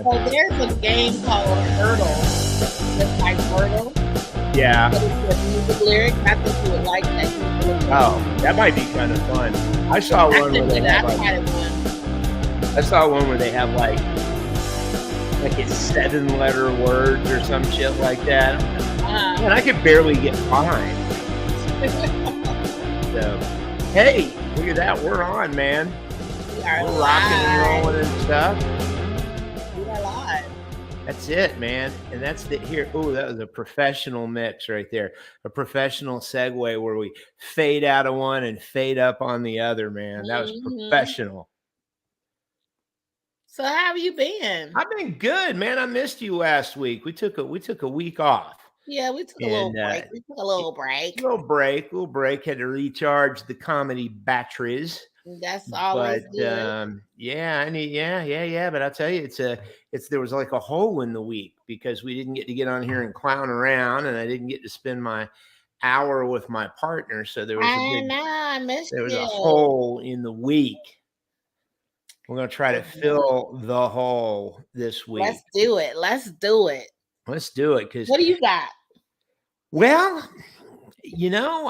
So there's a game called Hurdle. It's like Hurdle, Yeah. but it's with music lyrics. I think you would like that. Oh, that might be kind of fun. I saw one where they have like, I saw one where they have like it's 7-letter words or some shit like that. And I could barely get fine. So, hey, look at that. We're on, man. We're rocking and rolling and stuff. We are live. That's it, man. And that's the here. Oh, that was a professional mix right there. A professional segue where we fade out of one and fade up on the other, man. That was professional. So how have you been? I've been good, man. I missed you last week. We took a week off. Yeah, we took a little break. We took a little break. Little break. Had to recharge the comedy batteries. That's always good. Yeah. But I'll tell you, there was like a hole in the week because we didn't get to get on here and clown around, and I didn't get to spend my hour with my partner. So there was a hole in the week. We're gonna try to fill the hole this week. Let's do it. Let's do it. Because what do you got? Well,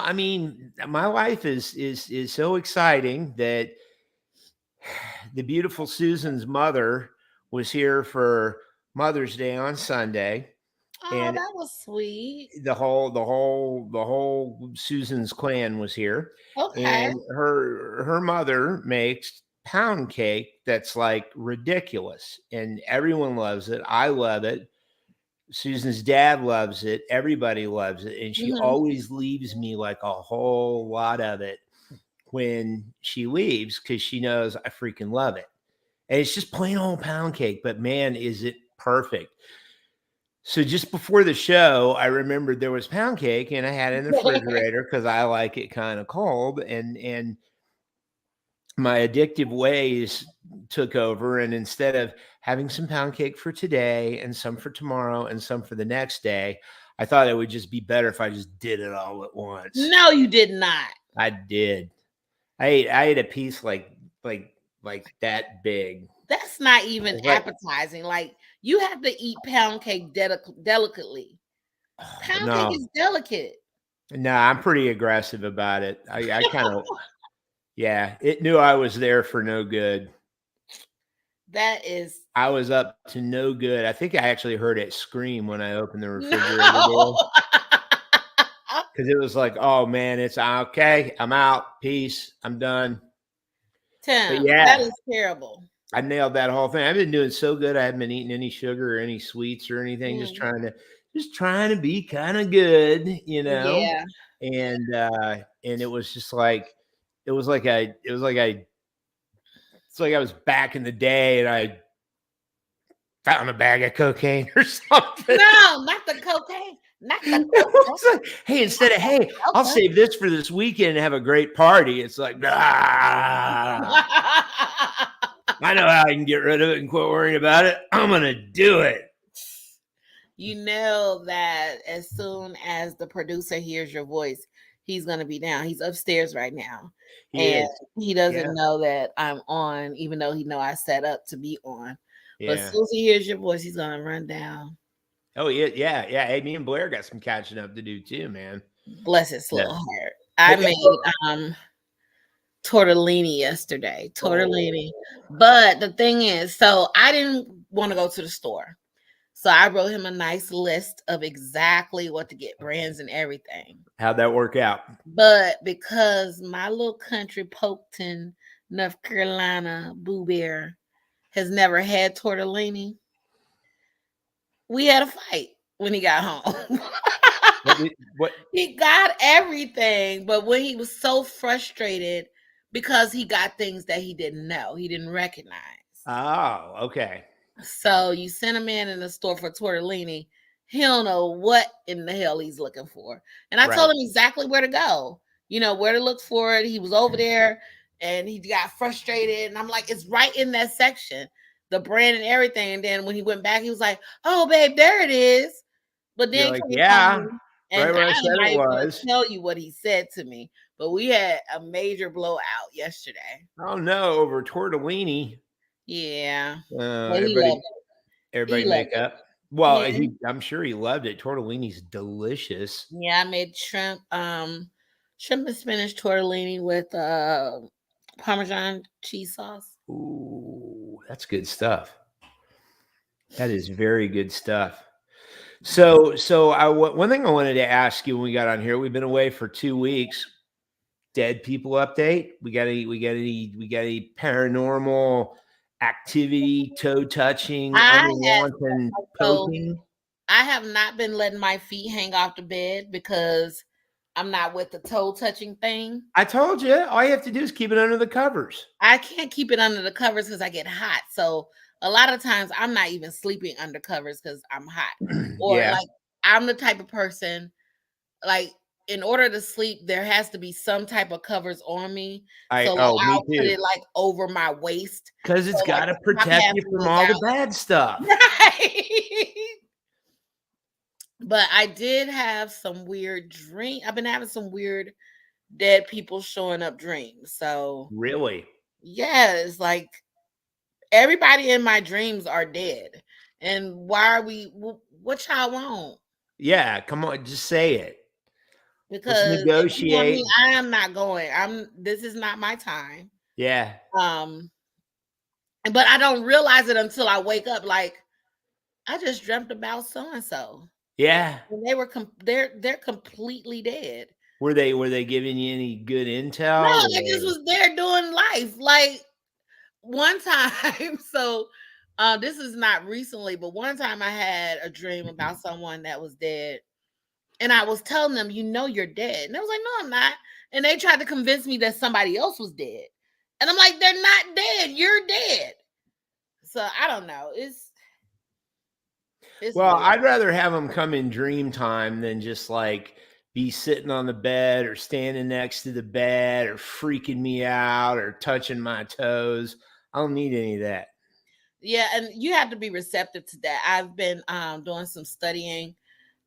I mean, my life is so exciting that the beautiful Susan's mother was here for Mother's Day on Sunday. Oh, and that was sweet. The whole Susan's clan was here. Okay. And her mother makes pound cake that's like ridiculous, and everyone loves it. I love it. Susan's dad loves it. Everybody loves it. And she always leaves me like a whole lot of it when she leaves because she knows I freaking love it. And it's just plain old pound cake, but man, is it perfect. So just before the show, I remembered there was pound cake and I had it in the refrigerator because I like it kind of cold. And my addictive ways took over, and instead of having some pound cake for today and some for tomorrow and some for the next day, I thought it would just be better if I just did it all at once. No, you did not. I did. I ate a piece like that big. That's not even appetizing. Like, you have to eat pound cake delicately. Pound cake is delicate. No, I'm pretty aggressive about it. I kind of yeah, it knew I was there for no good. I was up to no good. I think I actually heard it scream when I opened the refrigerator door. Because it was like, oh man, it's okay. I'm out. Peace. I'm done. Tim, that is terrible. I nailed that whole thing. I've been doing so good. I haven't been eating any sugar or any sweets or anything. Just trying to be kind of good, Yeah. And it was just like, it's like I was back in the day and I found a bag of cocaine or something. No, not the cocaine. Not the cocaine. Like, hey, instead of, hey, I'll save this for this weekend and have a great party. It's like, I know how I can get rid of it and quit worrying about it. I'm going to do it. You know that as soon as the producer hears your voice, he's going to be down. He's upstairs right now. He doesn't know that I'm on, even though he know I set up to be on. Yeah. But as soon as he hears your voice, he's going to run down. Oh, yeah. Hey, me and Blair got some catching up to do too, man. Bless his little heart. I made tortellini yesterday. Tortellini. But the thing is, so I didn't want to go to the store. So I wrote him a nice list of exactly what to get, brands and everything. How'd that work out? But because my little country, Polkton, North Carolina, Boo Bear, has never had tortellini, we had a fight when he got home. What? He got everything, but when he was so frustrated because he got things that he didn't know, he didn't recognize. Oh, okay. So you send a man in the store for tortellini, he don't know what in the hell he's looking for. And I told him exactly where to go, where to look for it. He was over there and he got frustrated. And I'm like, it's right in that section, the brand and everything. And then when he went back, he was like, oh, babe, there it is. But then, like, yeah, and right where I said it was. Tell you what he said to me. But we had a major blowout yesterday. Oh, no, over tortellini. Yeah. Everybody He loved make it. up. Well, Yeah. I'm sure he loved it. Tortellini's delicious. Yeah, I made shrimp and spinach tortellini with Parmesan cheese sauce. Ooh, that's good stuff. That is very good stuff. So one thing I wanted to ask you when we got on here, we've been away for 2 weeks. Dead people update. We got any paranormal activity, toe touching, I had unwanted so poking? I have not been letting my feet hang off the bed because I'm not with the toe touching thing. I told you, all you have to do is keep it under the covers. I can't keep it under the covers because I get hot. So a lot of times I'm not even sleeping under covers because I'm hot. Or Yeah. like I'm the type of person, like in order to sleep, there has to be some type of covers on me. So like, Me I'll put too. it like over my waist. Because it's So, got like, to the top protect half you from is all the out. bad stuff. Right. But I did have some weird dream. I've been having some weird dead people showing up dreams. So Really? yeah, it's like everybody in my dreams are dead. And why are we? What y'all want? Yeah, come on, just say it. Let's Because if you want negotiate. me, I am not going. This is not my time. Yeah. But I don't realize it until I wake up. Like I just dreamt about so and so. Yeah. And they were they're completely dead. Were they giving you any good intel? No, they just was there doing life. Like one time, so this is not recently, but one time I had a dream about someone that was dead. And I was telling them, you're dead. And I was like, no, I'm not. And they tried to convince me that somebody else was dead. And I'm like, they're not dead. You're dead. So I don't know. It's well, weird. I'd rather have them come in dream time than just like be sitting on the bed or standing next to the bed or freaking me out or touching my toes. I don't need any of that. Yeah, and you have to be receptive to that. I've been doing some studying,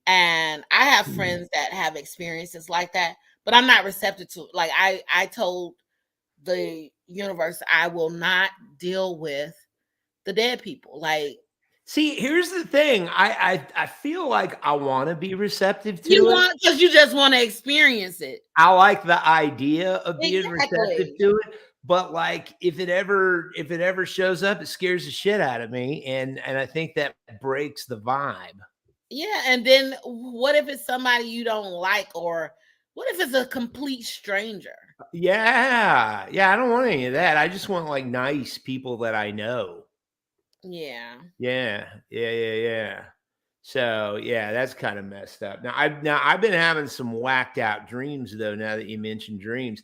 and I have friends that have experiences like that, but I'm not receptive to it. Like I told the universe I will not deal with the dead people. Like, see, here's the thing. I feel like I want to be receptive to you it. want, because you just want to experience it. I like the idea of being receptive Exactly. to it, but like if it ever shows up, it scares the shit out of me, and I think that breaks the vibe. Yeah, and then what if it's somebody you don't like, or what if it's a complete stranger? Yeah, I don't want any of that. I just want like nice people that I know. Yeah. Yeah. So yeah, that's kind of messed up. Now I've been having some whacked out dreams though. Now that you mentioned dreams,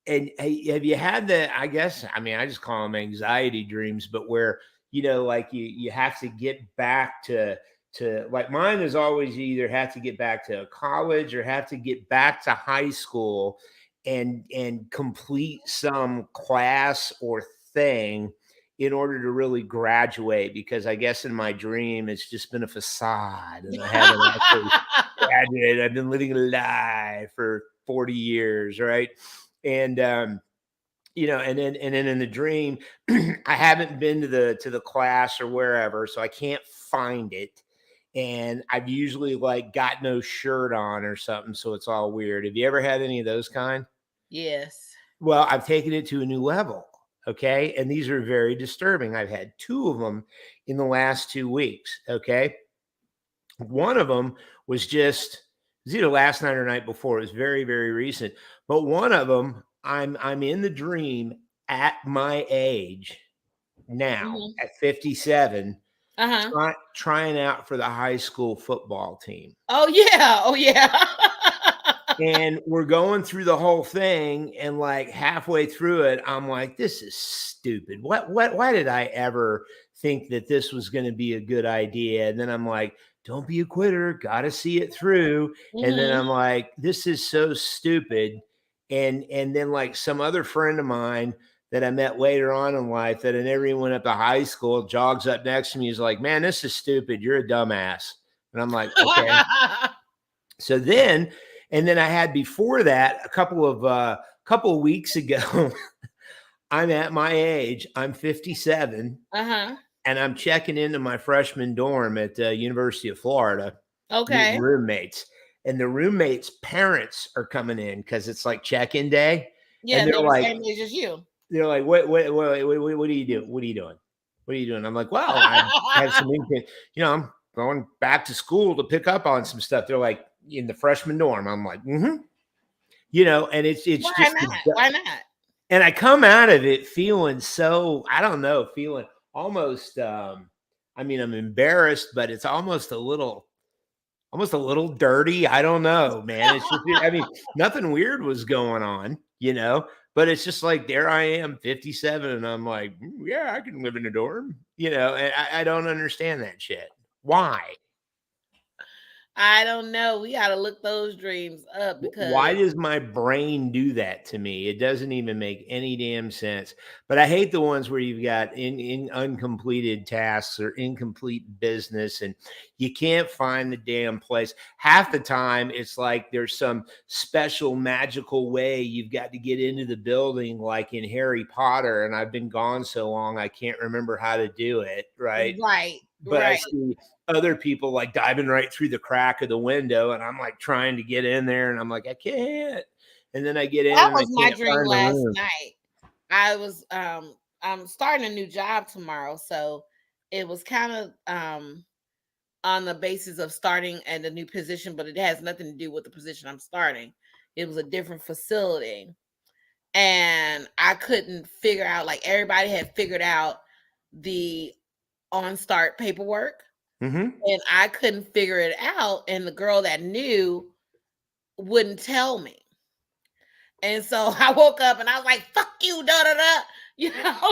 and hey, have you had the? I guess I just call them anxiety dreams, but where like you have to get back to like mine is always you either have to get back to college or have to get back to high school and complete some class or thing in order to really graduate, because I guess in my dream it's just been a facade and I haven't actually graduated. I've been living a lie for 40 years, right? And and then in the dream I haven't been to the class or wherever, so I can't find it. And I've usually like got no shirt on or something, so it's all weird. Have you ever had any of those kind? Yes. Well, I've taken it to a new level. Okay. And these are very disturbing. I've had 2 of them in the last 2 weeks. Okay. One of them was just, it was either last night or night before. It was very, very recent. But one of them, I'm in the dream at my age now, at 57, trying out for the high school football team. Oh yeah. And we're going through the whole thing, and like halfway through it, I'm like, this is stupid. Why did I ever think that this was going to be a good idea? And then I'm like, don't be a quitter, got to see it through. And then I'm like, this is so stupid. And then like some other friend of mine that I met later on in life that I never even went up to high school jogs up next to me. He's like, man, this is stupid. You're a dumbass. And I'm like, okay. So then, and then I had before that a couple of weeks ago, I'm at my age, I'm 57. and I'm checking into my freshman dorm at the University of Florida, meeting Okay. roommates, and the roommates' parents are coming in because it's like check-in day, Yeah, and and they're the same age as you. they're like, what do you do? What are you doing? What are you doing? I'm like, well, I have some income. I'm going back to school to pick up on some stuff. They're like, in the freshman dorm. I'm like, and it's Why just not? Why not? and I come out of it feeling so, I don't know, feeling almost I mean, I'm embarrassed, but it's almost a little dirty. I don't know, man. It's just, I mean, nothing weird was going on, but it's just like, there I am, 57, and I'm like, yeah, I can live in a dorm, and I don't understand that shit. Why? I don't know. We got to look those dreams up Why because does my brain do that to me? It doesn't even make any damn sense. But I hate the ones where you've got in uncompleted tasks or incomplete business and you can't find the damn place. Half the time it's like there's some special magical way you've got to get into the building, like in Harry Potter, and I've been gone so long I can't remember how to do it, right? right, But I right. see other people like diving right through the crack of the window, and I'm like trying to get in there, and I'm like, I can't. And then I get in, That and I was my can't dream find the last room. night. I was I'm starting a new job tomorrow, so it was kind of on the basis of starting at a new position, but it has nothing to do with the position I'm starting. It was a different facility. And I couldn't figure out, like everybody had figured out the on start paperwork, Mm-hmm. and I couldn't figure it out. And the girl that knew wouldn't tell me. And so I woke up and I was like, fuck you, da da da.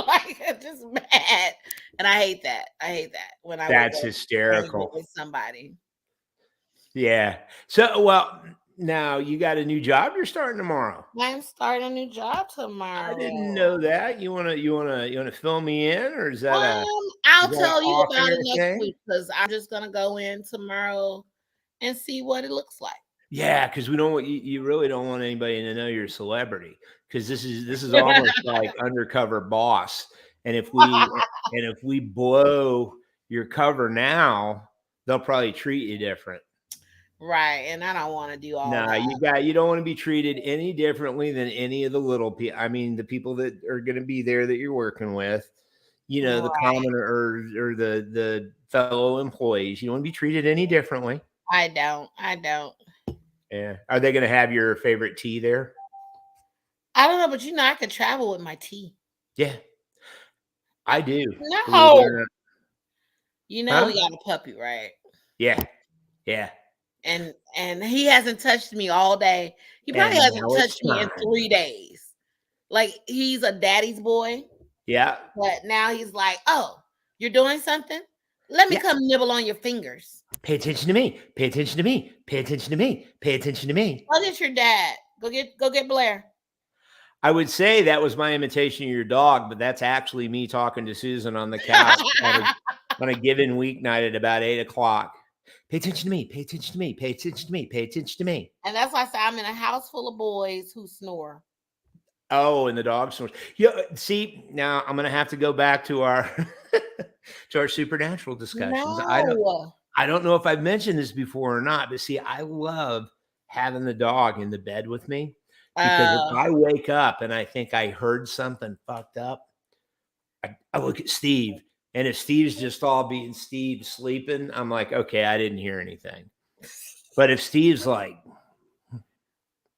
Like just mad. And I hate that. I hate that when I wake That's up angry hysterical. with somebody. Yeah. So, well, now you got a new job you're starting tomorrow. I'm starting a new job I didn't tomorrow. know that. You wanna fill me in, or I'll is that tell an you about it off-air next thing? week because I'm just gonna go in tomorrow and see what it looks like. Yeah, because we don't want you really don't want anybody to know you're a celebrity, because this is almost like Undercover Boss. And if we blow your cover now, they'll probably treat you different. Right, and I don't want to do all Nah, that. you don't want to be treated any differently than any of the little people. I mean, the people that are going to be there that you're working with, the Right. common or the fellow employees. You don't want to be treated any differently. I don't. I don't. Yeah. Are they going to have your favorite tea there? I don't know, but I could travel with my tea. Yeah, I do. Believe it or No. not. We Huh? got a puppy, right? Yeah. Yeah. And he hasn't touched me all day. He probably And hasn't now it's touched me in time. 3 days. Like he's a daddy's boy, Yeah. but now he's like, "Oh, you're doing something? Let me Yeah. come nibble on your fingers." Pay attention to me. Pay attention to me. Pay attention to me. Pay attention to me. Go get your dad. Go get Blair. I would say that was my imitation of your dog, but that's actually me talking to Susan on the couch on a given weeknight at about 8 o'clock. Pay attention to me. Pay attention to me. Pay attention to me. Pay attention to me. And that's why I say I'm in a house full of boys who snore. Oh, and the dog snores. Yeah. See, now I'm gonna have to go back to our to our supernatural discussions. No. I don't know if I've mentioned this before or not, but see, I love having the dog in the bed with me, because if Uh, I wake up and I think I heard something fucked up, I look at Steve, and if Steve's just all being Steve sleeping, I'm like, okay, I didn't hear anything. But if Steve's like,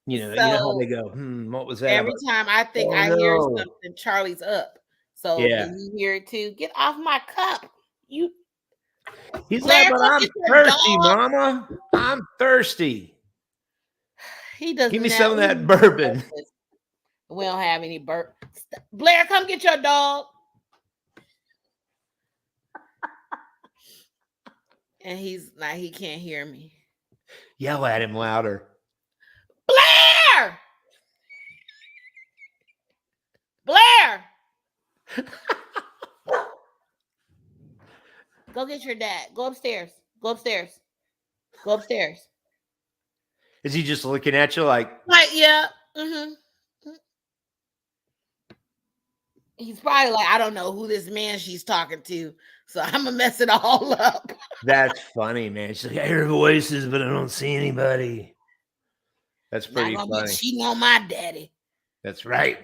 you know how so they go, what was that every about? time I think Oh I hear no. something, Charlie's up. So do Yeah. you hear it too? Get off my cup. You He's like, Blair, but go I'm get your thirsty, dog. mama. I'm thirsty. He does Give me not. some of that bourbon. We don't have any burp. Blair, come get your dog. And he's like, he can't hear me. Yell at him louder. Blair! Blair! Go get your dad. Go upstairs. Go upstairs. Go upstairs. Is he just looking at you like, Like, yeah. He's probably like, I don't know who this man she's talking to. So I'm gonna mess it all up. That's funny, man. She's like, I hear voices, but I don't see anybody. That's Not pretty gonna be funny. cheating on my daddy. That's right.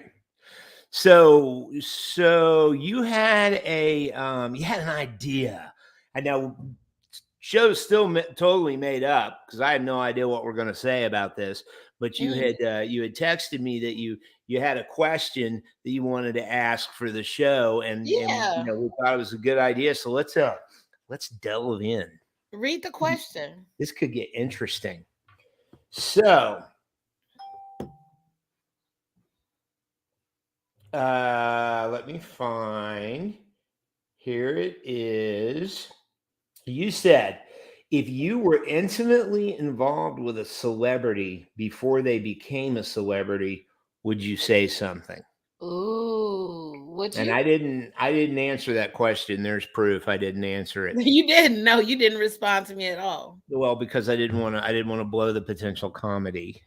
So you had you had an idea. I know show's still totally made up because I had no idea what we're going to say about this. But you had texted me that you had a question that you wanted to ask for the show, and Yeah. we thought it was a good idea. So let's delve in. Read the question. This could get interesting. So, let me find. Here it is. You said, if you were intimately involved with a celebrity before they became a celebrity, would you say something? Ooh, would you? And I didn't answer that question. There's proof I didn't answer it. You didn't. No, you didn't respond to me at all. Well, because I didn't want to blow the potential comedy.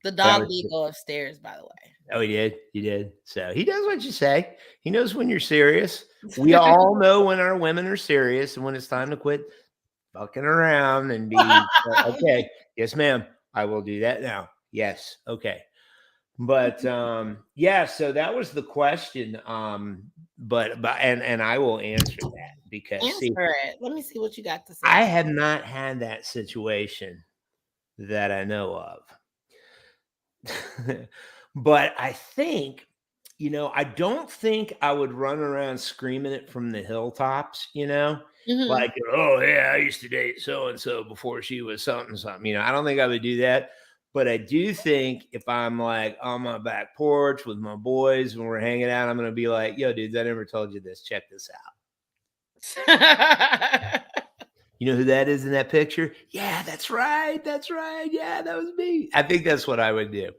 The dog did go upstairs, by the way. Oh, he did? He did. So he does what you say. He knows when you're serious. We all know when our women are serious and when it's time to quit fucking around and be okay. Yes, ma'am. I will do that now. Yes. Okay. But yeah, so that was the question. But I will answer that because it. Let me see what you got to say. I have not had that situation that I know of. But I think, I don't think I would run around screaming it from the hilltops, like, oh, yeah, I used to date so-and-so before she was something. I don't think I would do that. But I do think if I'm like on my back porch with my boys when we're hanging out, I'm going to be like, yo, dudes, I never told you this. Check this out. You know who that is in that picture? Yeah, that's right. That's right. Yeah, that was me. I think that's what I would do.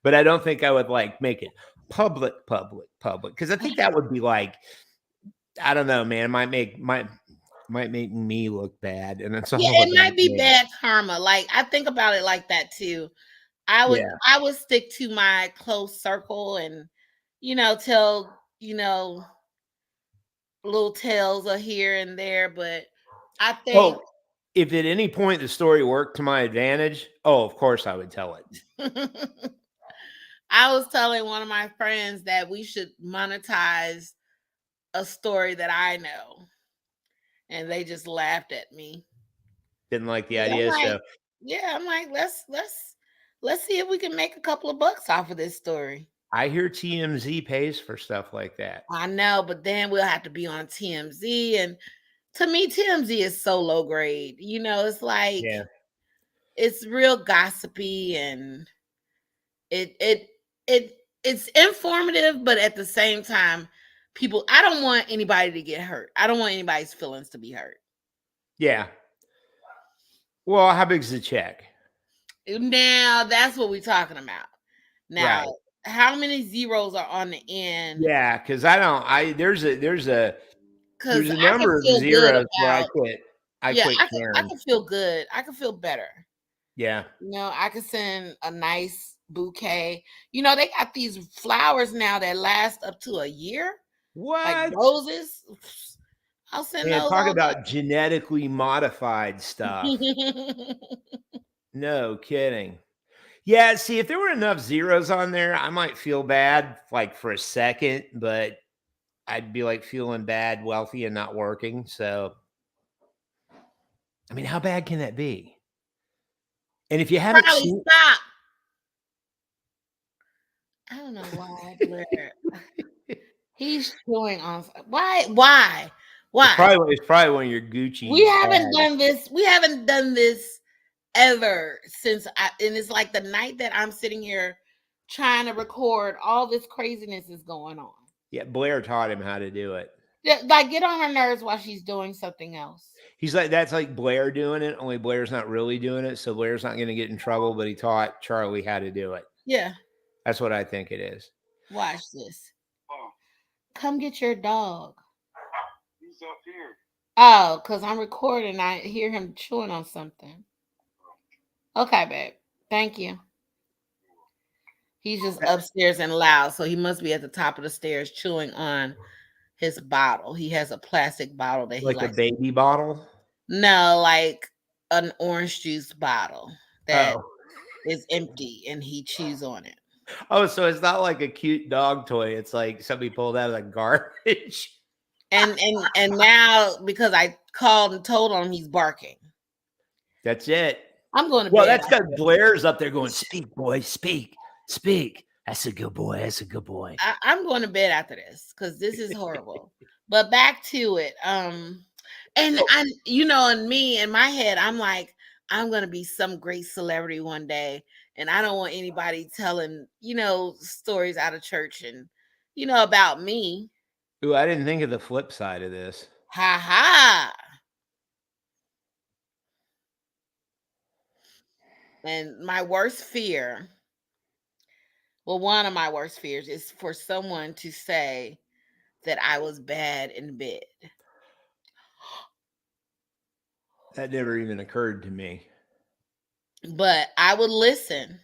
But I don't think I would like make it public. Because I think that would be like, I don't know, man. It might make me look bad. And it's all it might be bad karma. Like I think about it like that too. I would stick to my close circle and, tell, little tales of here and there. But I think if at any point the story worked to my advantage, of course I would tell it. I was telling one of my friends that we should monetize a story that I know. And they just laughed at me. Didn't like the idea. I'm like, let's see if we can make a couple of bucks off of this story. I hear TMZ pays for stuff like that. I know, but then we'll have to be on TMZ. And to me, TMZ is so low grade. It's like, it's real gossipy and it's informative, but at the same time, I don't want anybody to get hurt. I don't want anybody's feelings to be hurt. Yeah. Well, how big's the check? Now that's what we're talking about. Now, how many zeros are on the end? Yeah, because there's a number of zeros where I quit. I can feel good. I can feel better. Yeah. I could send a nice bouquet. They got these flowers now that last up to a year. What? Like roses. I'll send those. Talk about genetically modified stuff. No kidding. Yeah, see, if there were enough zeros on there, I might feel bad like for a second, but I'd be like feeling bad, wealthy, and not working. So, I mean, how bad can that be? And if you haven't seen, stop. I don't know why, Blair. He's chewing on. Why? It's probably one of your Gucci. We haven't done this ever since and it's like the night that I'm sitting here trying to record, all this craziness is going on. Yeah, Blair taught him how to do it. Like, get on her nerves while she's doing something else. He's like, that's like Blair doing it, only Blair's not really doing it, so Blair's not going to get in trouble, but he taught Charlie how to do it. Yeah. That's what I think it is. Watch this. Come get your dog. He's up here. Oh, because I'm recording. I hear him chewing on something. Okay, babe. Thank you. He's just upstairs and loud, so he must be at the top of the stairs chewing on his bottle. He has a plastic bottle that he Like a likes. baby bottle? No, like an orange juice bottle that Oh. is empty and he chews on it. Oh, so it's not like a cute dog toy. It's like somebody pulled out of the garbage. And now because I called and told him he's barking. That's it. I'm going to Well, bed. that's got Blair's up there going, speak, boy, speak, speak. That's a good boy. That's a good boy. I'm going to bed after this because this is horrible. But back to it. And I, in me, in my head, I'm like, I'm going to be some great celebrity one day. And I don't want anybody telling, stories out of church and, about me. Ooh, I didn't think of the flip side of this. Ha ha. And my worst fear, well, one of my worst fears is for someone to say that I was bad in bed. That never even occurred to me. But I would listen.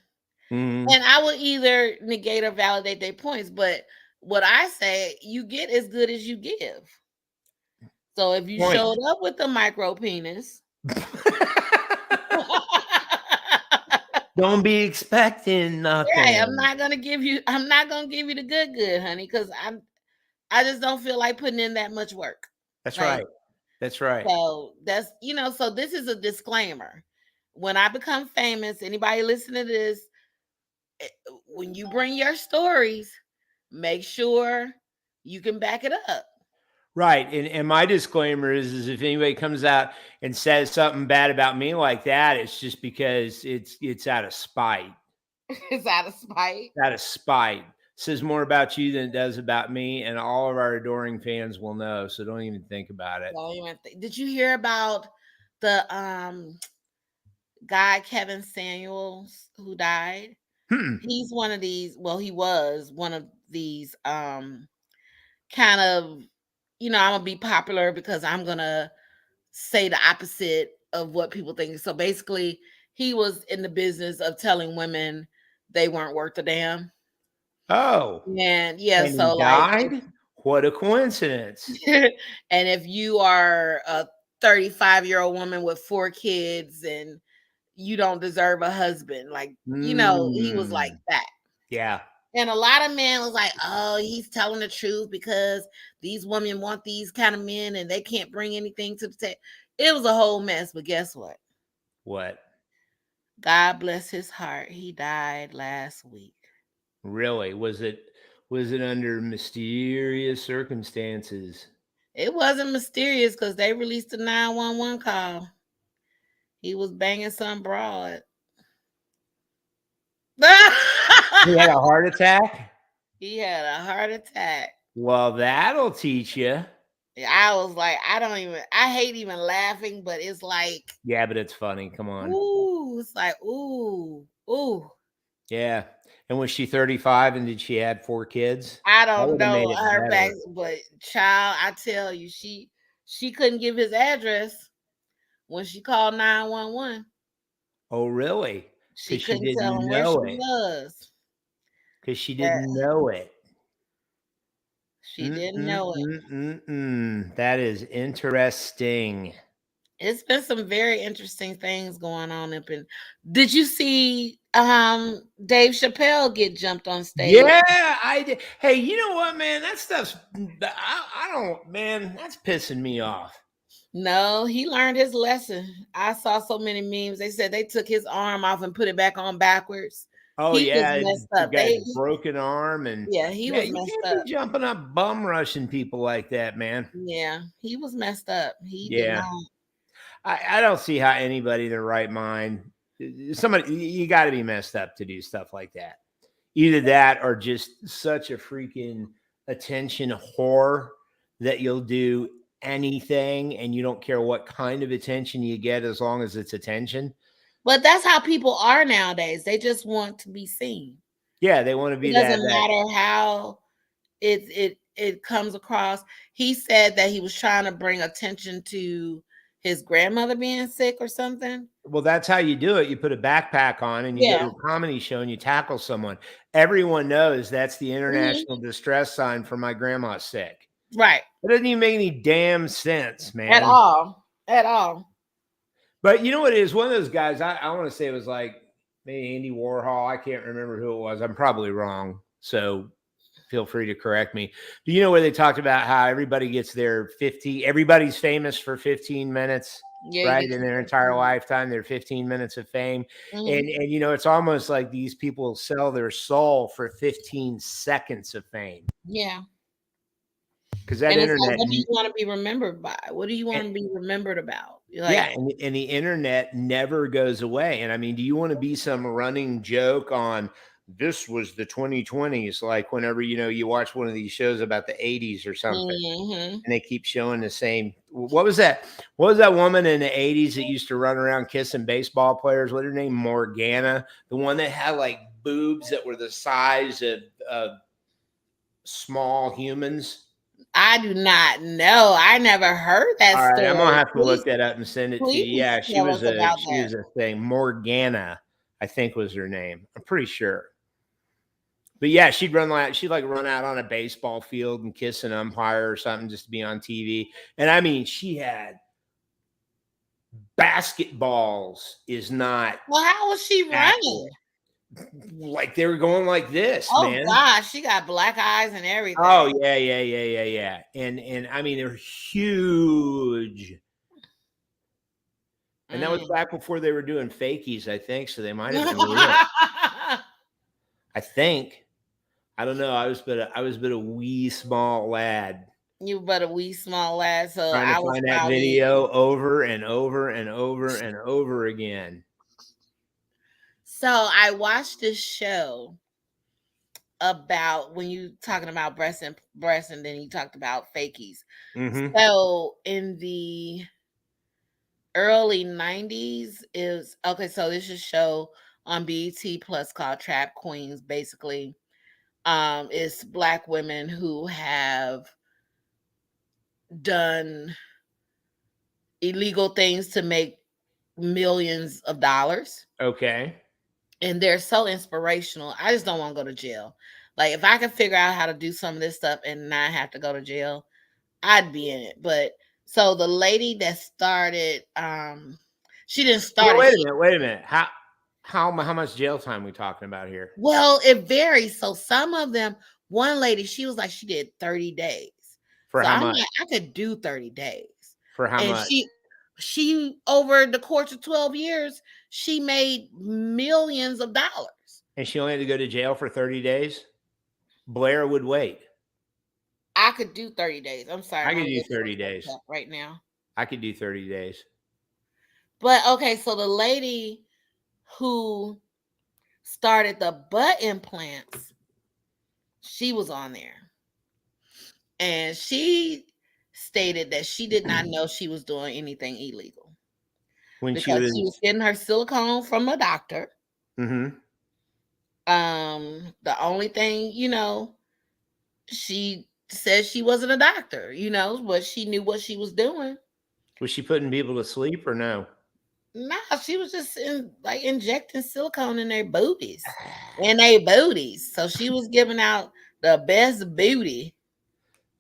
Mhm. And I would either negate or validate their points. But what I say, you get as good as you give. So if you Point. showed up with the micro penis, Don't be expecting nothing. right, I'm not gonna give you the good, honey, because I just don't feel like putting in that much work. That's Like, right. That's right. So that's so this is a disclaimer. When I become famous, anybody listening to this, when you bring your stories, make sure you can back it up. Right. And my disclaimer is if anybody comes out and says something bad about me like that, it's just because it's out of spite. It's out of spite. Out of spite. Says more about you than it does about me, and all of our adoring fans will know. So don't even think about it. Did you hear about the guy Kevin Samuels who died? He's one of these. Well, he was one of these kind of. I'm gonna be popular because I'm gonna say the opposite of what people think. So basically, he was in the business of telling women they weren't worth a damn. Oh, and yeah, and so he died? What a coincidence! And if you are a 35-year-old woman with 4 kids and you don't deserve a husband, he was like that. Yeah. And a lot of men was like, oh, he's telling the truth because these women want these kind of men and they can't bring anything to the table. It was a whole mess, but guess what? What? God bless his heart. He died last week. Really? Was it under mysterious circumstances? It wasn't mysterious because they released a 911 call. He was banging some broad. He had a heart attack? He had a heart attack. Well, that'll teach you. I was like, I hate even laughing, but it's like, yeah, but it's funny. Come on. Ooh, it's like, ooh. Yeah. And was she 35 and did she have 4 kids? I don't know her back, but child, I tell you, she couldn't give his address when she called 911. Oh, really? She couldn't tell him where she was. Because she didn't know it. She didn't know it. That is interesting. It's been some very interesting things going on up in. Did you see Dave Chappelle get jumped on stage? Yeah, I did. Hey, you know what, man? That stuff's I don't, man, that's pissing me off. No, he learned his lesson. I saw so many memes. They said they took his arm off and put it back on backwards. Oh, he yeah, was messed up. Broken arm, and he was messed up. Jumping up, bum rushing people like that, man. Yeah, he was messed up. He did not. I don't see how anybody in their right mind, somebody, you got to be messed up to do stuff like that. Either that or just such a freaking attention whore that you'll do anything and you don't care what kind of attention you get as long as it's attention. But that's how people are nowadays. They just want to be seen. Yeah, they want to be. It doesn't matter how it comes across. He said that he was trying to bring attention to his grandmother being sick or something. Well, that's how you do it. You put a backpack on and you go to a comedy show and you tackle someone. Everyone knows that's the international distress sign for my grandma's sick. Right. It doesn't even make any damn sense, man. At all. At all. But you know what it is? One of those guys, I want to say it was like maybe Andy Warhol. I can't remember who it was. I'm probably wrong. So feel free to correct me. Do you know where they talked about how everybody gets their 50, everybody's famous for 15 minutes, Yeah, right? In their entire lifetime, their 15 minutes of fame. And you know, it's almost like these people sell their soul for 15 seconds of fame. Yeah. Because that And it's internet, like, what do you want to be remembered by? What do you want to be remembered about? Like, yeah, and the internet never goes away. And I mean, do you want to be some running joke on this was the 2020s? Like whenever, you know, you watch one of these shows about the 80s or something, and they keep showing the same. What was that? What was that woman in the 80s that used to run around kissing baseball players? What's her name? Morgana, the one that had like boobs that were the size of small humans. I do not know. I never heard that All right, story. I'm gonna have to look that up and send it to you. Please Yeah, she tell was us about she was a thing. Morgana, I think was her name. I'm pretty sure. But yeah, she'd run out on a baseball field and kiss an umpire or something just to be on TV. And I mean, she had basketballs is not Well, how was she running? accurate. Like they were going like this, Oh man. gosh, she got black eyes and everything. Oh yeah. And I mean, they're huge. And that was back before they were doing fakies, I think. So they might have been real. I think. I don't know. I was but a wee small lad. You but a wee small lad. So Trying I to was find that video over and over and over and over again. So I watched this show about when you talking about breasts and then you talked about fakies. Mm-hmm. So in the early 90s is okay. So this is a show on BET Plus called Trap Queens. Basically, it's Black women who have done illegal things to make millions of dollars. Okay. And they're so inspirational. I just don't want to go to jail. Like if I could figure out how to do some of this stuff and not have to go to jail, I'd be in it. But so the lady that started, she didn't start. Well, wait a minute. How much jail time we talking about here? Well, it varies. So some of them, one lady, she was like, she did 30 days. For so how I'm much? like, I could do 30 days. For how much? She over the course of 12 years, she made millions of dollars. And she only had to go to jail for 30 days? Blair would wait. I could do 30 days. I'm sorry. I could do 30 days. Right now. I could do 30 days. But okay, so the lady who started the butt implants, she was on there. And she stated that she did not know she was doing anything illegal. When because she was getting her silicone from a doctor. Mm-hmm. The only thing, she said she wasn't a doctor, but she knew what she was doing. Was she putting people to sleep or no? No, she was just injecting silicone in their booties. So she was giving out the best booty.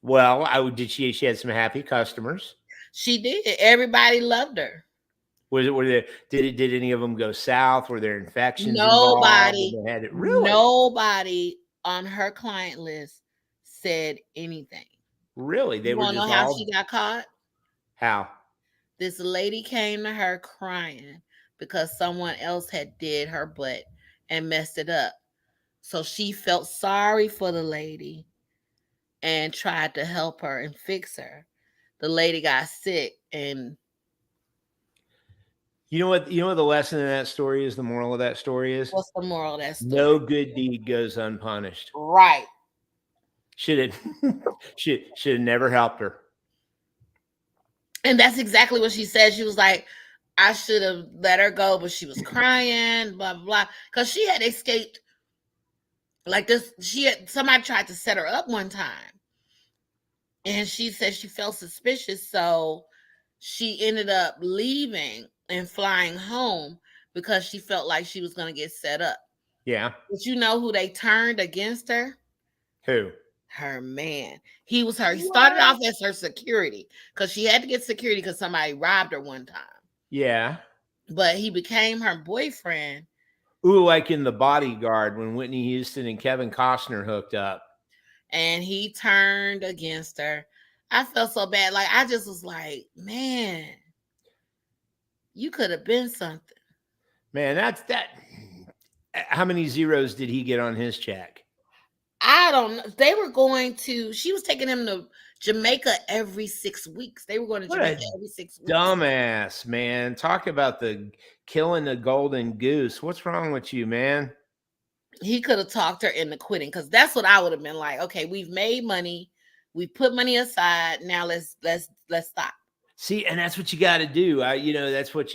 Well, she had some happy customers. She did. Everybody loved her. Did any of them go south? Were there infections? Nobody. Really? Nobody on her client list said anything. Really? They were just know how she got caught? How? This lady came to her crying because someone else had did her butt and messed it up. So she felt sorry for the lady and tried to help her and fix her. The lady got sick and you know what the lesson in that story is? The moral of that story is? What's the moral of that story? No good deed goes unpunished. Right. Should have never helped her. And that's exactly what she said. She was like, I should have let her go, but she was crying, blah, blah, blah. Because she had escaped like this. Somebody tried to set her up one time. And she said she felt suspicious. So she ended up leaving and flying home because she felt like she was going to get set up. Yeah. But you know who they turned against her? Who? her man. He started What? off as her security because she had to get security because somebody robbed her one time. Yeah. But he became her boyfriend. Ooh, like in The Bodyguard when Whitney Houston and Kevin Costner hooked up. And he turned against her. I felt so bad. Like, I just was like, man, you could have been something. Man, that's that. How many zeros did he get on his check? I don't know. They were going to, she was taking him to Jamaica every 6 weeks. They were going to What Jamaica a every 6 weeks. dumbass, man. Talk about the killing the golden goose. What's wrong with you, man? He could have talked her into quitting because that's what I would have been like. Okay, we've made money, we put money aside. Now let's stop. See, and that's what you got to do. That's what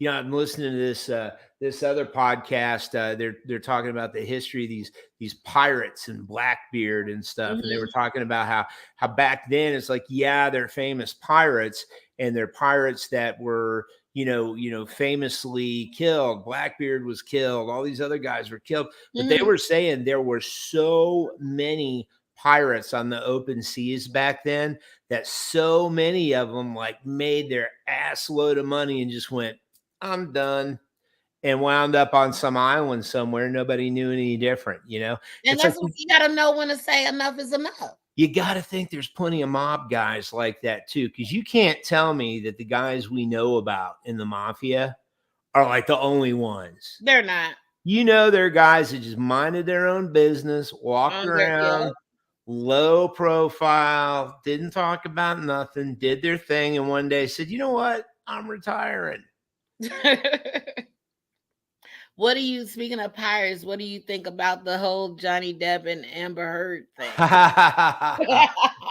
I'm listening to this other podcast. They're talking about the history of these pirates and Blackbeard and stuff, and they were talking about how back then it's like, yeah, they're famous pirates, and they're pirates that were famously killed. Blackbeard was killed. All these other guys were killed, but they were saying there were so many pirates on the open seas back then that so many of them like made their ass load of money and just went, I'm done, and wound up on some island somewhere. Nobody knew any different, And it's that's like, what you got to know when to say enough is enough. you got to think there's plenty of mob guys like that too, because you can't tell me that the guys we know about in the mafia are like the only ones. They're not. They're guys that just minded their own business, walked around, low profile, didn't talk about nothing, did their thing, and one day said, you know what? I'm retiring. Speaking of pirates, what do you think about the whole Johnny Depp and Amber Heard thing?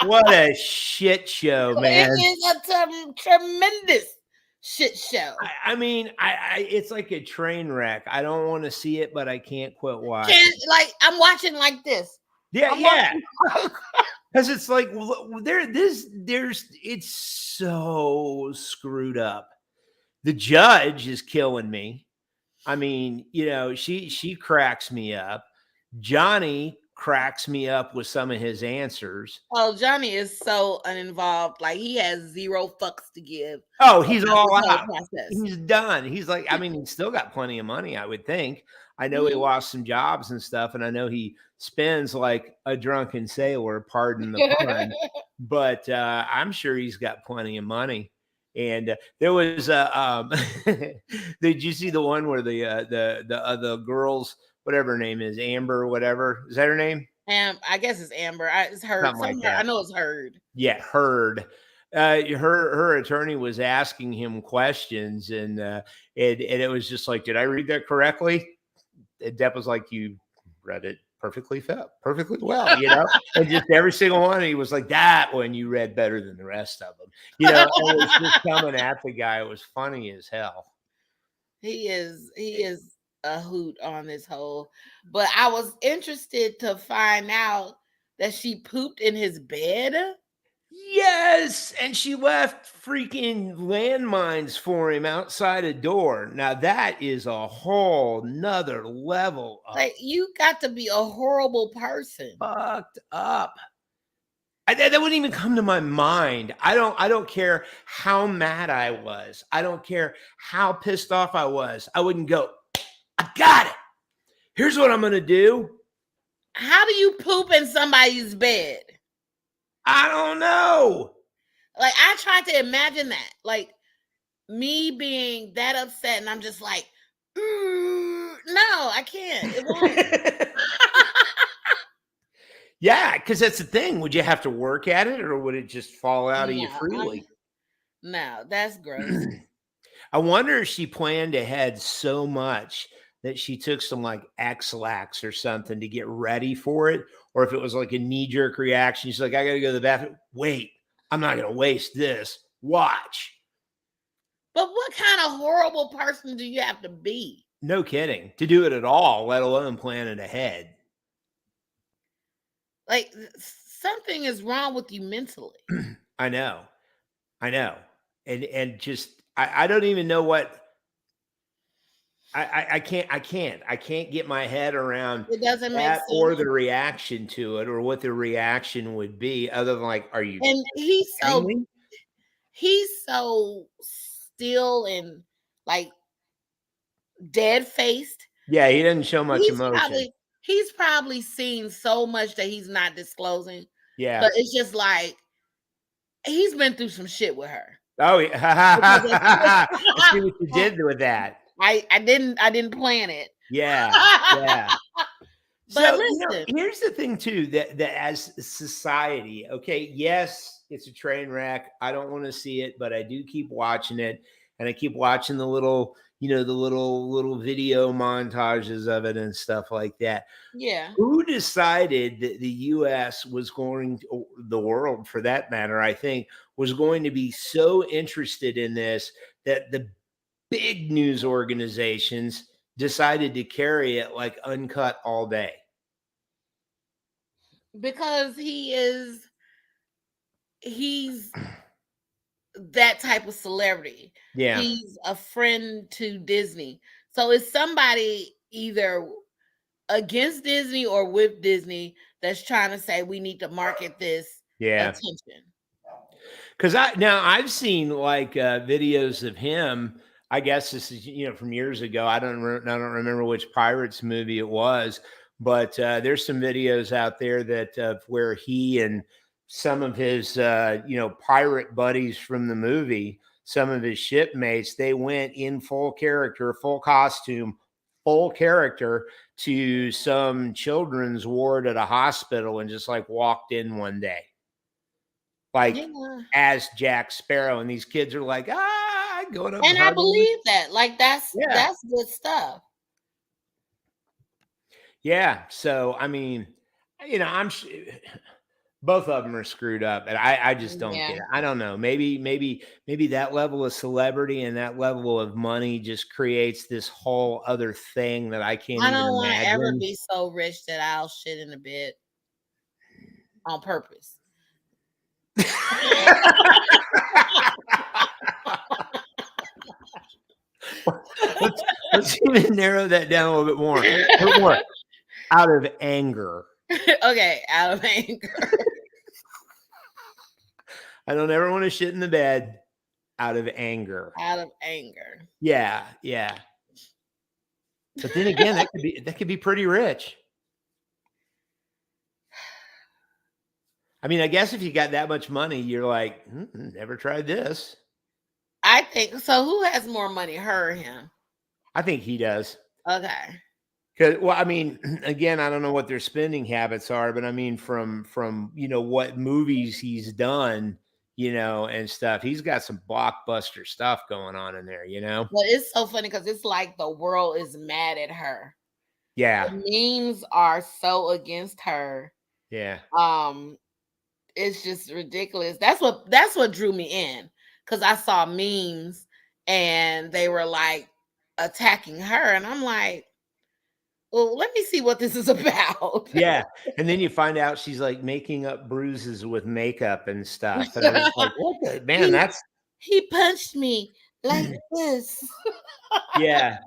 What a shit show, man. It is a tremendous shit show. I mean, it's like a train wreck. I don't want to see it, but I can't quit watching. I'm watching like this. Yeah. Because it's like it's so screwed up. The judge is killing me. I mean, she cracks me up. Johnny cracks me up with some of his answers. Oh, Johnny is so uninvolved. Like, he has zero fucks to give. Oh, he's all out. Process. He's done. He's like, I mean, he's still got plenty of money, I would think. I know he lost some jobs and stuff, and I know he spends like a drunken sailor, pardon the pun. But I'm sure he's got plenty of money. And there was did you see the one where the girls, whatever her name is, Amber, whatever, is that her name? I guess it's Amber. It's Heard. Like I know it's Heard. Yeah, Heard. Her attorney was asking him questions, and it was just like, did I read that correctly? And Depp was like, you read it perfectly well, and just every single one, he was like, that one you read better than the rest of them, and it was just coming at the guy. It was funny as hell. He is a hoot on this whole, but I was interested to find out that she pooped in his bed. Yes, and she left freaking landmines for him outside a door. Now that is a whole nother level of, like, you got to be a horrible person. Fucked up. That wouldn't even come to my mind. I don't care how mad I was. I don't care how pissed off I was. I wouldn't go, I got it. Here's what I'm going to do. How do you poop in somebody's bed? I don't know. Like, I tried to imagine that. Like, me being that upset, and I'm just like, no, I can't. It won't. Yeah, because that's the thing. Would you have to work at it, or would it just fall out of you freely? No, that's gross. I wonder if she planned ahead so much that she took some like X-Lax or something to get ready for it, or if it was like a knee-jerk reaction. She's like, I gotta go to the bathroom. Wait, I'm not gonna waste this. Watch. But what kind of horrible person do you have to be? No kidding. To do it at all, let alone plan it ahead. Like, something is wrong with you mentally. I know. And just I don't even know what. I can't get my head around It doesn't make that or sense. the reaction to it or what the reaction would be other than like, are you And kidding me? he's so still and like dead faced. Yeah, he doesn't show much He's emotion. probably seen so much that he's not disclosing. Yeah. But it's just like he's been through some shit with her. Oh, yeah. I see what you I did with that. didn't plan it. Yeah. Yeah. But So, listen, here's the thing too, that as society, okay, yes, it's a train wreck. I don't want to see it, but I do keep watching it, and I keep watching the little, the little video montages of it and stuff like that. yeah. Who decided that the US was going to, or the world for that matter, I think, was going to be so interested in this that the big news organizations decided to carry it like uncut all day? Because he's that type of celebrity. Yeah. He's a friend to Disney. So it's somebody either against Disney or with Disney that's trying to say we need to market this Yeah. attention. Because I've seen like videos of him. I guess this is from years ago. I don't remember which Pirates movie it was, but there's some videos out there that where he and some of his pirate buddies from the movie, some of his shipmates, they went in full character, full costume, full character to some children's ward at a hospital and just like walked in one day. Like as Jack Sparrow, and these kids are like, going up. And I believe that. Like that's good stuff. Yeah. So I mean, I'm both of them are screwed up, and I just don't get it. I don't know. Maybe that level of celebrity and that level of money just creates this whole other thing that I can't. I don't want to ever be so rich that I'll shit in a bed on purpose. Let's even narrow that down a little bit more. Out of anger. Okay, out of anger. I don't ever want to shit in the bed out of anger. Out of anger. Yeah, yeah. But then again, that could be pretty rich. I mean, I guess if you got that much money, you're like, never tried this. I think so. Who has more money, her or him? I think he does. Okay. Because, well, I mean, again, I don't know what their spending habits are, but I mean, from what movies he's done, and stuff, he's got some blockbuster stuff going on in there, Well, it's so funny because it's like the world is mad at her. Yeah. The memes are so against her. Yeah. It's just ridiculous. That's what drew me in, because I saw memes and they were like attacking her, and I'm like, well, let me see what this is about. Yeah. And then you find out she's like making up bruises with makeup and stuff. And I was like, what the man? He punched me like this. Yeah.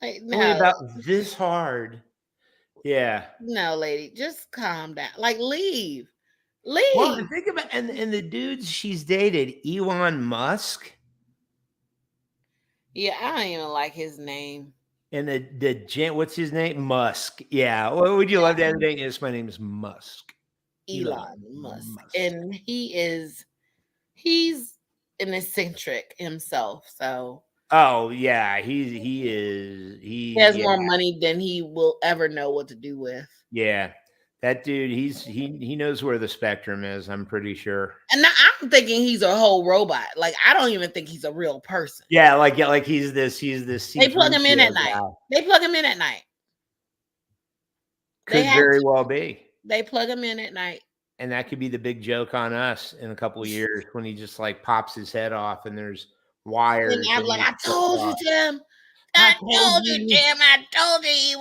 Like, only about this hard. Yeah. No, lady, just calm down. Like, leave. Well, think about and the dudes she's dated, Elon Musk. Yeah, I don't even like his name. And what's his name? Musk. Yeah. What would you love to have today? Yes, my name is Musk. Elon Musk. And he's an eccentric himself. So oh yeah, he has more money than he will ever know what to do with. Yeah. That dude, he knows where the spectrum is, I'm pretty sure. And now I'm thinking he's a whole robot. Like, I don't even think he's a real person. Yeah, like he's this. They plug him in at night. They plug him in at night. Could very well be. They plug him in at night. And that could be the big joke on us in a couple of years when he just like pops his head off and there's wires. And I'm like, I told you, Tim. I told you, Tim. I told you he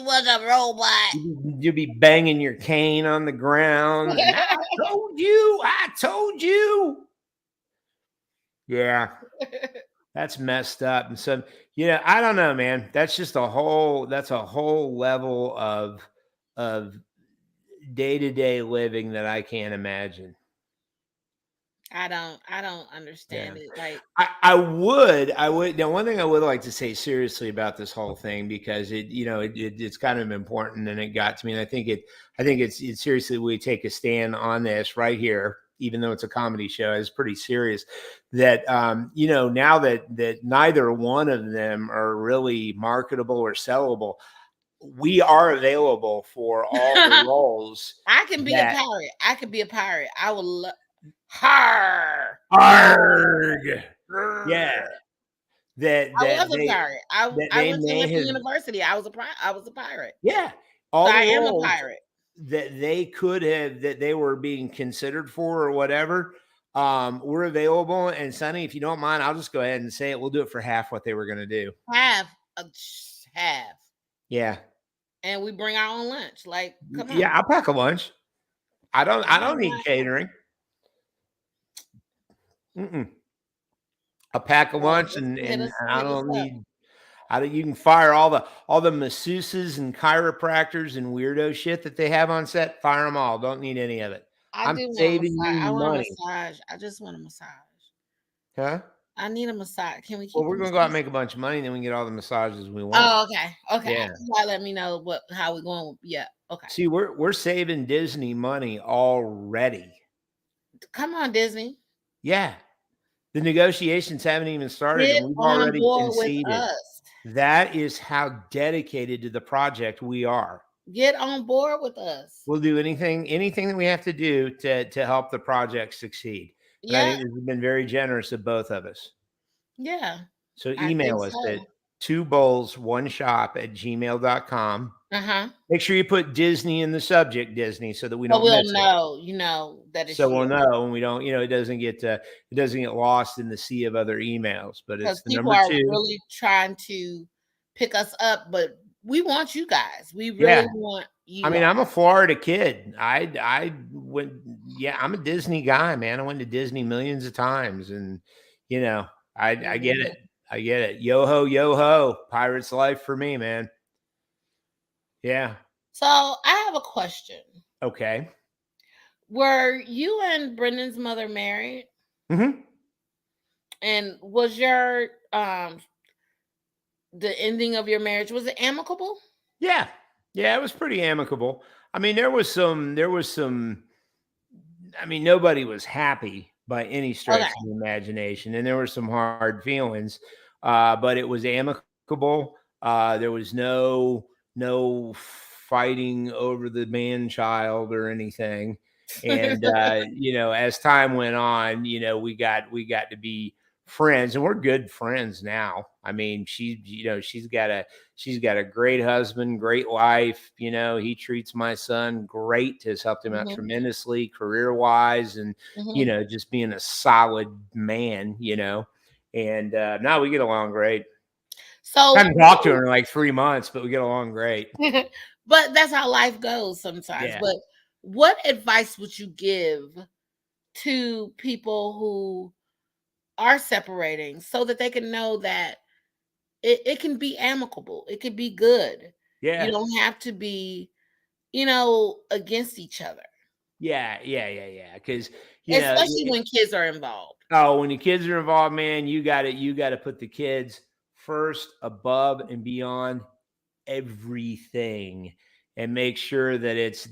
was a robot. You'll be banging your cane on the ground. I told you. Yeah. That's messed up. And so, I don't know, man. That's just that's a whole level of day-to-day living that I can't imagine. I don't understand Yeah. it. Like, I would. Now, one thing I would like to say seriously about this whole thing, because it's kind of important, and it got to me. And I think it's seriously, we take a stand on this right here, even though it's a comedy show. It's pretty serious that, now that neither one of them are really marketable or sellable, we are available for all the roles I can be a that pirate. I could be a pirate. I would love. Har. arg, yeah, that I that was a they pirate. I that I they went to may Lincoln have, University. I was a pirate. yeah, So all the I am a roles pirate. that they could have, that they were being considered for or whatever, were available. And Sonny, if you don't mind, I'll just go ahead and say it. We'll do it for half what they were going to do. Half. Yeah, And we bring our own lunch. Like, come on. yeah, I'll pack a lunch. I don't need Why- catering. I'll pack a Well, lunch, and hit us I hit us don't up. need. You can fire all the masseuses and chiropractors and weirdo shit that they have on set. Fire them all. Don't need any of it. I I'm do want a saving massage. you I want a money, massage. I just want a massage. huh? I need a massage. Can we Well, keep we're the gonna go out and massage? make a bunch of money, and then we can get all the massages we want. Oh, okay. Okay. Yeah. You gotta let me know how we going. Yeah. Okay. See, we're saving Disney money already. Come on, Disney. Yeah, the negotiations haven't even started, Get and we've on already board with conceded. us. That is how dedicated to the project we are. Get on board with us. We'll do anything that we have to do to help the project succeed. And I Yeah. think this has been very generous of both of us. Yeah. So I email think us so. at 2bowls1shop@gmail.com. Make sure you put Disney in the subject, Disney, so that we So don't we'll miss it. know, that it's So we'll you. know, and we don't, it doesn't get lost in the sea of other emails. But Because it's the people number are 2. really trying to pick us up, but we want you guys. We really Yeah. want you. I mean, I'm a Florida kid. I went, I'm a Disney guy, man. I went to Disney millions of times, and I get it. I get it. Yo ho, Pirate's life for me, man. Yeah. So I have a question. Okay. Were you and Brendan's mother married? Mm-hmm. And was your the ending of your marriage, was it amicable? Yeah. Yeah, it was pretty amicable. I mean, there was some, I mean, nobody was happy by any stretch Okay. of the imagination, and there were some hard feelings, but it was amicable. There was no fighting over the man child or anything. And as time went on, we got to be friends, and we're good friends now. I mean, she's got a great husband, great wife. He treats my son great, has helped him out tremendously career wise, and just being a solid man. And now we get along great. So I haven't talked to her in like 3 months, but we get along great. But that's how life goes sometimes. Yeah. But what advice would you give to people who are separating so that they can know that it can be amicable, it can be good? Yeah. You don't have to be, against each other. Yeah. Because Especially when kids are involved. Oh, when the kids are involved, man, you got to put the kids first, above and beyond everything, and make sure that it's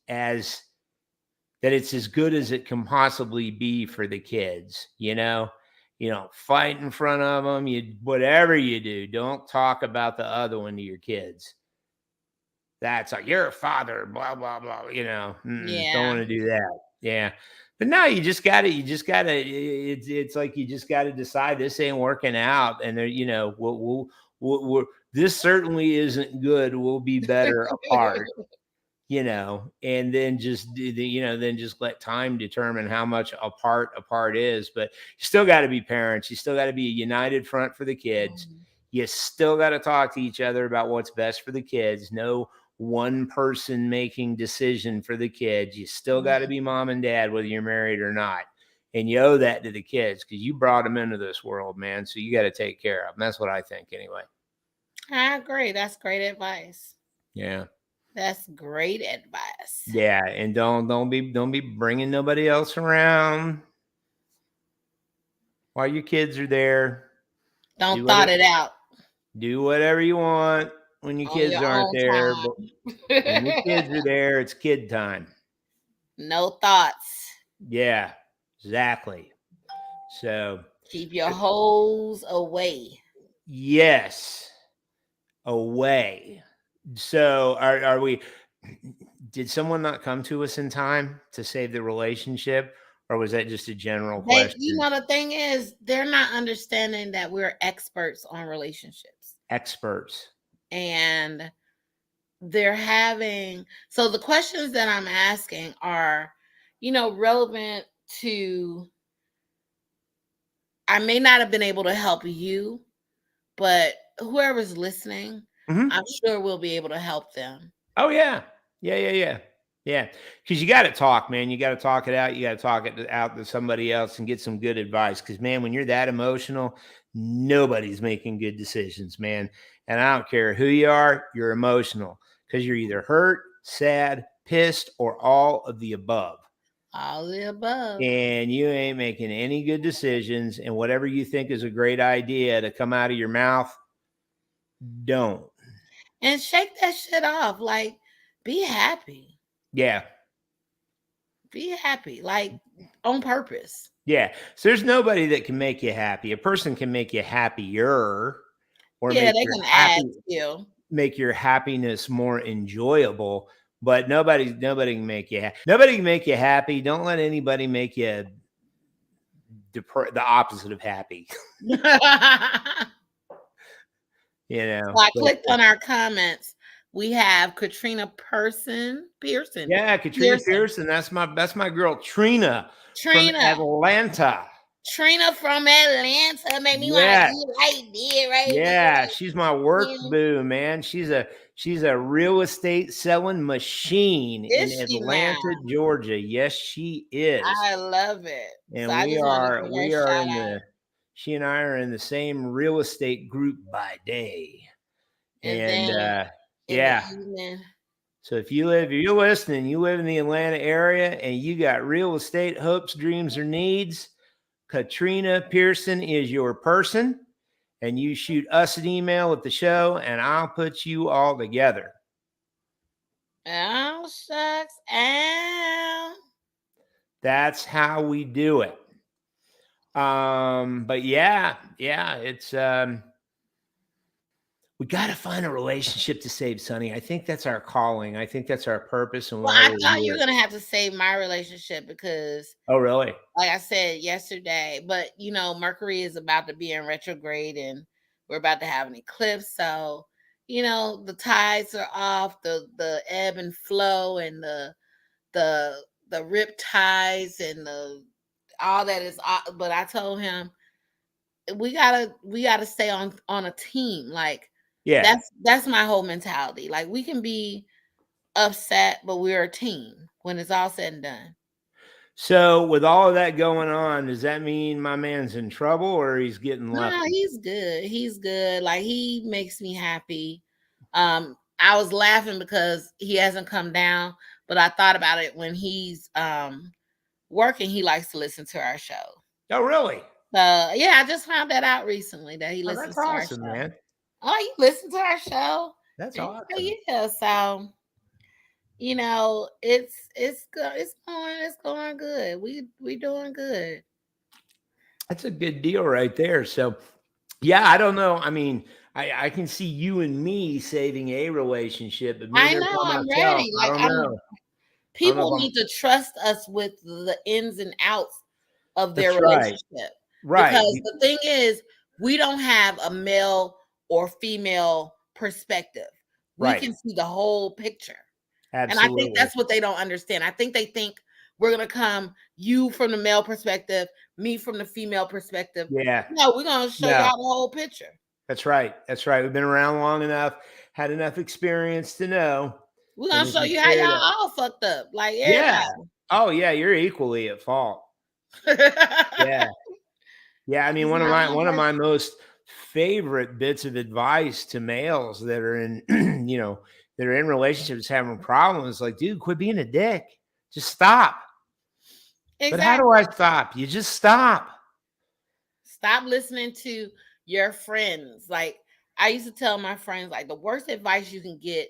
as good as it can possibly be for the kids. Fight in front of them. Whatever you do, don't talk about the other one to your kids. That's like, you're a father, blah blah blah. Don't want to do that. Yeah. But no, it's like you just got to decide this ain't working out, and we'll this certainly isn't good. We'll be better apart, and then just let time determine how much apart is. But you still got to be parents. You still got to be a united front for the kids. You still got to talk to each other about what's best for the kids. No one person making decision for the kids. You still got to be mom and dad, whether you're married or not. And you owe that to the kids because you brought them into this world, man. So you got to take care of them. That's what I think anyway. I agree. That's great advice. Yeah. That's great advice. Yeah. And don't be bringing nobody else around while your kids are there. Don't thought it out. Do whatever you want when your kids aren't there. But when your kids are there, it's kid time. No thoughts. Yeah, exactly. So keep your hoes away. Yes, away. So are we? Did someone not come to us in time to save the relationship, or was that just a general question? You know, the thing is, they're not understanding that we're experts on relationships. Experts. And they're having, so the questions that I'm asking are, relevant to, I may not have been able to help you, but whoever's listening, I'm sure we'll be able to help them. Oh, yeah. Yeah. Because you got to talk, man. You got to talk it out. You got to talk it out to somebody else and get some good advice. Because, man, when you're that emotional, nobody's making good decisions, man. And I don't care who you are, you're emotional because you're either hurt, sad, pissed, or all of the above. All of the above. And you ain't making any good decisions. And whatever you think is a great idea to come out of your mouth, don't. And shake that shit off. Like, be happy. Yeah. Be happy, like on purpose. Yeah. So there's nobody that can make you happy. A person can make you happier, or they can add skill. Make your happiness more enjoyable. But nobody can make you happy. Nobody can make you happy. Don't let anybody make you the opposite of happy. So I clicked on our comments. We have Katrina Pearson. Yeah, Katrina Pearson. That's my girl, Trina. From Atlanta. Trina from Atlanta made me want to do right there, right? Yeah, she's my work boo, man. She's a real estate selling machine in Atlanta, Georgia. Yes, she is. I love it. And so she and I are in the same real estate group by day. And yeah. So if you're listening, you live in the Atlanta area and you got real estate hopes, dreams, or needs, Katrina Pearson is your person. And you shoot us an email at the show and I'll put you all together. Oh, shucks. Ow. That's how we do it. But yeah, it's we got to find a relationship to save Sonny. I think that's our calling. I think that's our purpose. And I thought you were going to have to save my relationship because. Oh, really? Like I said yesterday, but Mercury is about to be in retrograde and we're about to have an eclipse. So, the tides are off, the ebb and flow and the rip tides and all that is off. But I told him we gotta stay on a team. Like, yeah, that's my whole mentality. Like, we can be upset, but we're a team when it's all said and done. So with all of that going on, does that mean my man's in trouble or he's getting lucky? No, he's good. He's good. Like, he makes me happy. I was laughing because he hasn't come down, but I thought about it when he's working. He likes to listen to our show. Oh, really? Yeah, I just found that out recently that he listens to our show. Man. Oh, you listen to our show? That's awesome. Yeah, so it's going good. We doing good. That's a good deal right there. So yeah, I don't know. I mean, I can see you and me saving a relationship. But I know, I'm ready. Like, people need to trust us with the ins and outs of their relationship. Right. Because the thing is, we don't have a male or female perspective. We can see the whole picture. Absolutely. And I think that's what they don't understand. I think they think we're going to come, you from the male perspective, me from the female perspective. Yeah. No, we're going to show y'all the whole picture. That's right. We've been around long enough, had enough experience to know. We're going to show you how y'all all fucked up. Like, everybody. Yeah. Oh, yeah. You're equally at fault. Yeah. Yeah. I mean, one of my most favorite bits of advice to males that are in, that are in relationships having problems, like, dude, quit being a dick. Just stop. Exactly. But how do I stop? You just stop. Stop listening to your friends. Like, I used to tell my friends, like, the worst advice you can get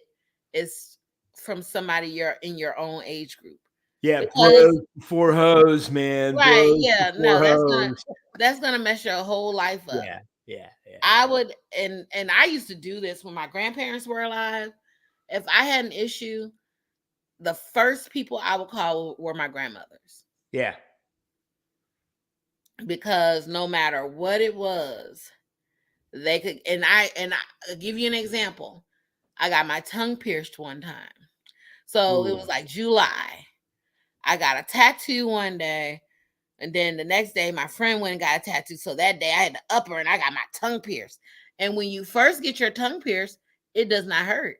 is from somebody you're in your own age group. Yeah, bros before hoes, man. Right? Bros Yeah, no, that's gonna mess your whole life up. Yeah. I would, and I used to do this when my grandparents were alive. If I had an issue, the first people I would call were my grandmothers. Yeah. Because no matter what it was, they could, and I'll give you an example. I got my tongue pierced one time. So it was like July. I got a tattoo one day, and then the next day my friend went and got a tattoo. So that day I had the upper and I got my tongue pierced. And when you first get your tongue pierced, it does not hurt.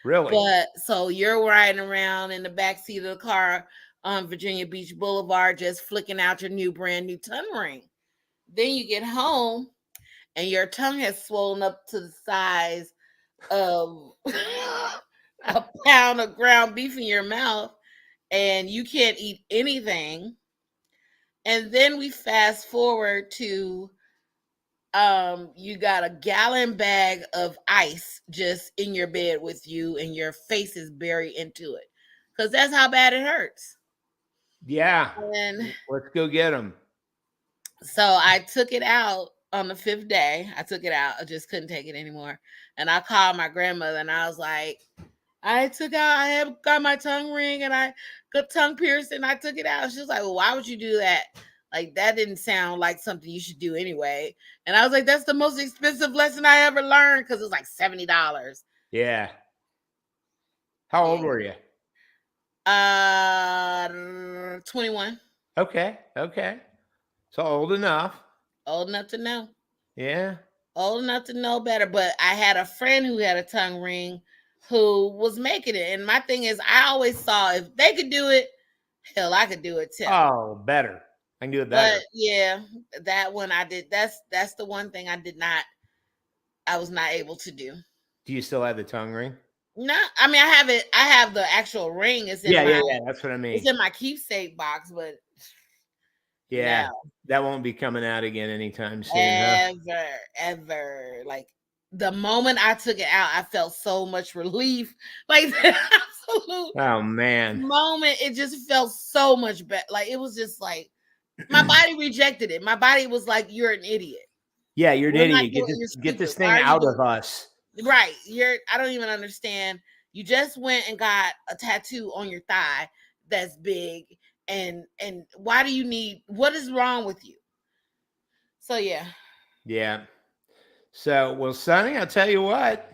Really? But so you're riding around in the backseat of the car on Virginia Beach Boulevard, just flicking out your brand new tongue ring. Then you get home and your tongue has swollen up to the size of a pound of ground beef in your mouth, and you can't eat anything. And then we fast forward to you got a gallon bag of ice just in your bed with you, and your face is buried into it, because that's how bad it hurts. Yeah. And let's go get them. So I took it out on the 5th day. I took it out. I just couldn't take it anymore. And I called my grandmother and I was like, I have got my tongue ring and I got tongue pierced and I took it out. She was like, well, why would you do that? Like, that didn't sound like something you should do anyway. And I was like, that's the most expensive lesson I ever learned, because it was like $70. Yeah. How old were you? 21. Okay. So old enough. Old enough to know. Yeah. Old enough to know better. But I had a friend who had a tongue ring who was making it. And my thing is, I always saw if they could do it, hell, I could do it too. Oh, better. I can do it better. But yeah, that one I did. That's the one thing I was not able to do. Do you still have the tongue ring? No, I mean, I have it. I have the actual ring. It's in yeah. That's what I mean. It's in my keepsake box, but yeah, that won't be coming out again anytime soon. Ever. Like, the moment I took it out, I felt so much relief. Like, the absolute moment, it just felt so much better. Like, it was just like my body rejected it. My body was like, "You're an idiot." Yeah, you're an idiot. Get this thing out of us. Right. I don't even understand. You just went and got a tattoo on your thigh that's big, and why do you need, what is wrong with you? So yeah. So, well, Sonny, I'll tell you what,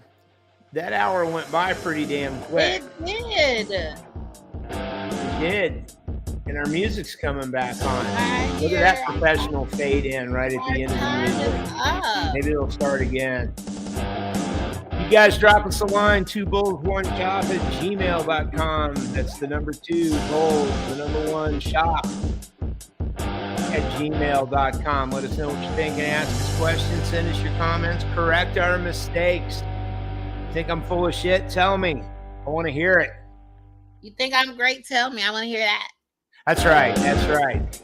that hour went by pretty damn quick. It did. And our music's coming back on. Look at that professional fade in right at the end of the music. Maybe it'll start again. You guys drop us a line, 2bulls1shop@gmail.com. That's the number 2 bulls, the number 1 shop @gmail.com. Let us know what you think and ask us questions. Send us your comments. Correct our mistakes. Think I'm full of shit? Tell me. I want to hear it. You think I'm great? Tell me. I want to hear that. That's right.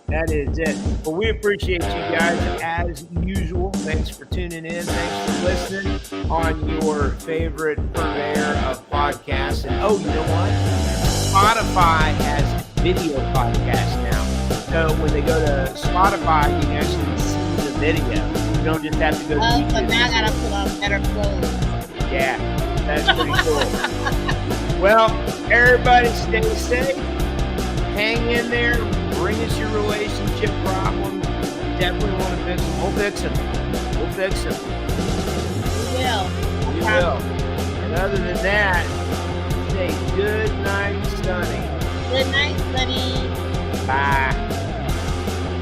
That is it. Well, we appreciate you guys as usual. Thanks for tuning in. Thanks for listening on your favorite purveyor of podcasts. And oh, you know what? Spotify has video podcasts now. So when they go to Spotify, you can actually see the video. You don't just have to go to YouTube. So now I gotta put on better clothes. Yeah, that's pretty cool. Well, everybody stay safe. Hang in there. Bring us your relationship problems. Definitely want to fix them. We'll fix them. We will. And other than that, say good night, Sonny. Good night, Sonny. Bye.